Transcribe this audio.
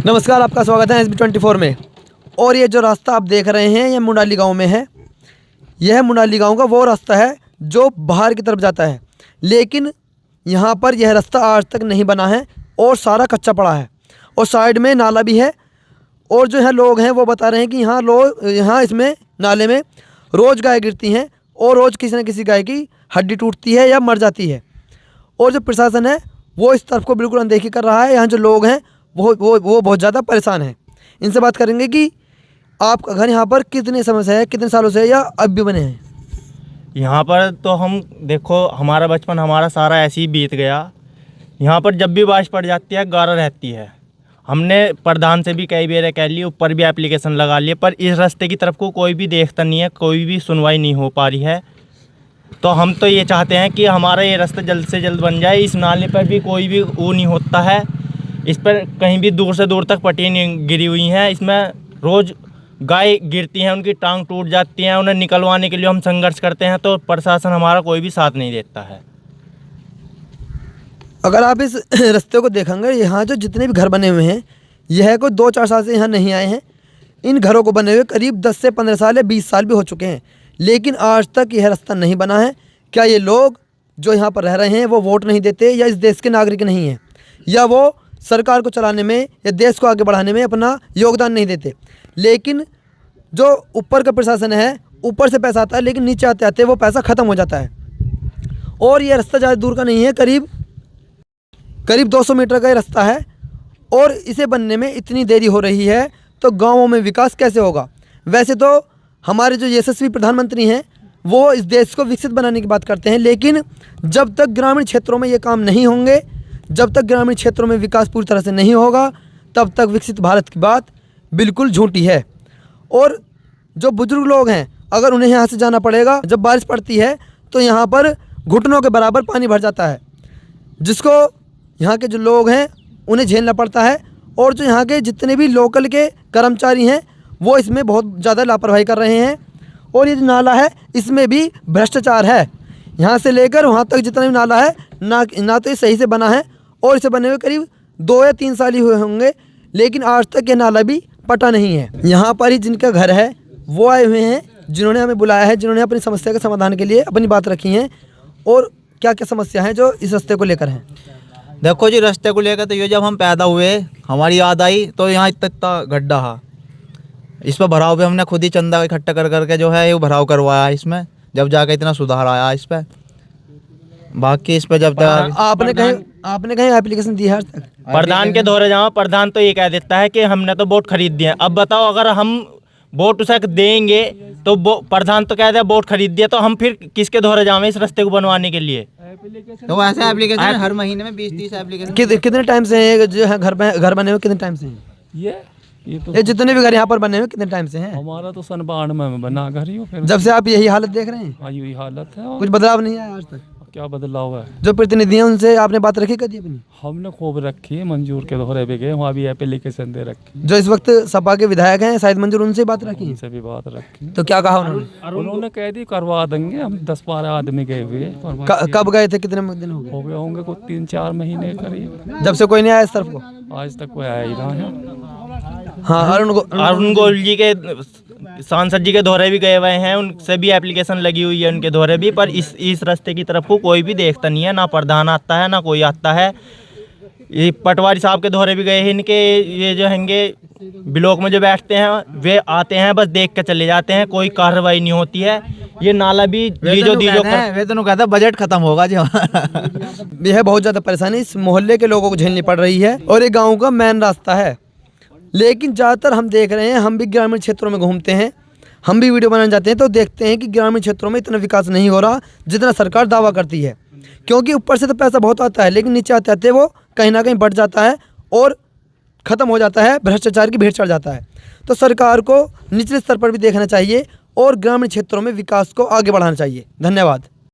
नमस्कार, आपका स्वागत है SB24 में। और ये जो रास्ता आप देख रहे हैं ये मुंडाली गांव में है। यह मुंडाली गांव का वो रास्ता है जो बाहर की तरफ जाता है, लेकिन यहाँ पर यह रास्ता आज तक नहीं बना है और सारा कच्चा पड़ा है और साइड में नाला भी है। और जो है लोग हैं वो बता रहे हैं कि यहाँ इसमें नाले में रोज़ गाय गिरती हैं और रोज़ किसी न किसी गाय की हड्डी टूटती है या मर जाती है। और जो प्रशासन है वो इस तरफ को बिल्कुल अनदेखी कर रहा है। यहाँ जो लोग हैं वो बहुत ज़्यादा परेशान हैं। इनसे बात करेंगे कि आपका घर यहाँ पर कितने समय से है, कितने सालों से, या अब भी बने हैं? यहाँ पर तो हम देखो, हमारा बचपन हमारा सारा ऐसे ही बीत गया। यहाँ पर जब भी बारिश पड़ जाती है गारा रहती है। हमने प्रधान से भी कई बार कह ली, ऊपर भी एप्लीकेशन लगा लिए, पर इस रास्ते की तरफ को कोई भी देखता नहीं है, कोई भी सुनवाई नहीं हो पा रही है। तो हम तो ये चाहते हैं कि हमारा ये रास्ता जल्द से जल्द बन जाए। इस नाले पर भी कोई भी वो नहीं होता है, इस पर कहीं भी दूर से दूर तक पट्टियाँ गिरी हुई हैं। इसमें रोज़ गाय गिरती हैं, उनकी टांग टूट जाती हैं। उन्हें निकलवाने के लिए हम संघर्ष करते हैं तो प्रशासन हमारा कोई भी साथ नहीं देता है। अगर आप इस रास्ते को देखेंगे, यहाँ जो जितने भी घर बने हुए हैं यह कोई 2-4 साल से यहाँ नहीं आए हैं। इन घरों को बने हुए करीब 10 से 15 साल या 20 साल भी हो चुके हैं, लेकिन आज तक यह रास्ता नहीं बना है। क्या ये लोग जो यहाँ पर रह रहे हैं वो वोट नहीं देते, या इस देश के नागरिक नहीं हैं, या वो सरकार को चलाने में या देश को आगे बढ़ाने में अपना योगदान नहीं देते? लेकिन जो ऊपर का प्रशासन है, ऊपर से पैसा आता है, लेकिन नीचे आते आते वो पैसा ख़त्म हो जाता है। और ये रास्ता ज़्यादा दूर का नहीं है, करीब 200 मीटर का ये रास्ता है। और इसे बनने में इतनी देरी हो रही है तो गाँवों में विकास कैसे होगा? वैसे तो हमारे जो यशस्वी प्रधानमंत्री हैं वो इस देश को विकसित बनाने की बात करते हैं, लेकिन जब तक ग्रामीण क्षेत्रों में ये काम नहीं होंगे, जब तक ग्रामीण क्षेत्रों में विकास पूरी तरह से नहीं होगा, तब तक विकसित भारत की बात बिल्कुल झूठी है। और जो बुजुर्ग लोग हैं, अगर उन्हें यहाँ से जाना पड़ेगा, जब बारिश पड़ती है तो यहाँ पर घुटनों के बराबर पानी भर जाता है, जिसको यहाँ के जो लोग हैं उन्हें झेलना पड़ता है। और जो यहाँ के जितने भी लोकल के कर्मचारी हैं वो इसमें बहुत ज़्यादा लापरवाही कर रहे हैं। और ये जो नाला है इसमें भी भ्रष्टाचार है। यहाँ से लेकर वहाँ तक जितना भी नाला है ना तो ये सही से बना है, और इसे बने हुए करीब 2 या 3 साल ही हुए होंगे, लेकिन आज तक ये नाला भी पटा नहीं है। यहाँ पर ही जिनका घर है वो आए हुए हैं, जिन्होंने हमें बुलाया है, जिन्होंने अपनी समस्या के समाधान के लिए अपनी बात रखी है। और क्या क्या समस्या है जो इस रास्ते को लेकर हैं? देखो जी, रास्ते को लेकर तो ये जब हम पैदा हुए हमारी याद आई तो यहाँ इतना गड्ढा है। इस पर भराव भी हमने खुद ही चंदा इकट्ठा कर करके जो है ये भराव करवाया है इसमें, जब जाकर इतना सुधार आया इस पर। बाकी इस पर जब तक आपने कहीं एप्लीकेशन दी है आज तक? प्रधान के दौरे जाओ, प्रधान तो ये कह देता है कि हमने तो वोट खरीद दिए। अब बताओ, अगर हम वोट उसे देंगे तो प्रधान तो कहते हैं वोट खरीद दिया, तो हम फिर किसके दौरे जाएं इस रास्ते को बनवाने के लिए? तो ऐसे एप्लीकेशन हर महीने में 20-30 एप्लीकेशन। कितने टाइम से है जो है घर बने हुए? कितने टाइम से हैं ये जितने भी घर यहाँ पर बने हुए कितने टाइम से हैं? हमारा तो सन 92 में बना घर ही हो। फिर जब से आप यही हालत देख रहे हैं? हाँ, यही हालत है। कुछ बदलाव नहीं आया आज तक? क्या बदलाव है? जो प्रतिनिधि हैं उनसे आपने बात रखी कभी अपनी? हमने खूब रखी है, मंजूर के दौरे पे गए, वहाँ भी एप्लीकेशन दे रखी। जो इस वक्त सपा के विधायक हैं शायद मंजूर, उनसे बात रखी? उनसे भी बात रखी। तो क्या कहा उन्होंने? उन्होंने कह दी करवा देंगे। हम 10-12 आदमी गए हुए। कब गए थे, कितने दिन हो गए? हो गए होंगे कुछ 3-4 महीने करीब। जब से कोई नहीं आया इस तरफ को? आज तक कोई आया ही ना है। हाँ, अरुण गोयल जी के सांसद जी के दौरे भी गए हुए हैं, उनसे भी एप्लीकेशन लगी हुई है, उनके दौरे भी। पर इस रास्ते की तरफ को कोई भी देखता नहीं है, ना प्रधान आता है ना कोई आता है। ये पटवारी साहब के दौरे भी गए हैं इनके, ये जो हैंगे ब्लॉक में जो बैठते हैं वे आते हैं, बस देख कर चले जाते हैं, कोई कार्रवाई नहीं होती है। ये नाला भी वे तो कहता बजट खत्म होगा जी। यह बहुत ज़्यादा परेशानी इस मोहल्ले के लोगों को झेलनी पड़ रही है, और ये गाँव का मेन रास्ता है। लेकिन ज़्यादातर हम देख रहे हैं, हम भी ग्रामीण क्षेत्रों में घूमते हैं, हम भी वीडियो बनाने जाते हैं, तो देखते हैं कि ग्रामीण क्षेत्रों में इतना विकास नहीं हो रहा जितना सरकार दावा करती है। क्योंकि ऊपर से तो पैसा बहुत आता है, लेकिन नीचे आते आते वो कहीं ना कहीं बढ़ जाता है और ख़त्म हो जाता है, भ्रष्टाचार की भेंट चढ़ जाता है। तो सरकार को निचले स्तर पर भी देखना चाहिए और ग्रामीण क्षेत्रों में विकास को आगे बढ़ाना चाहिए। धन्यवाद।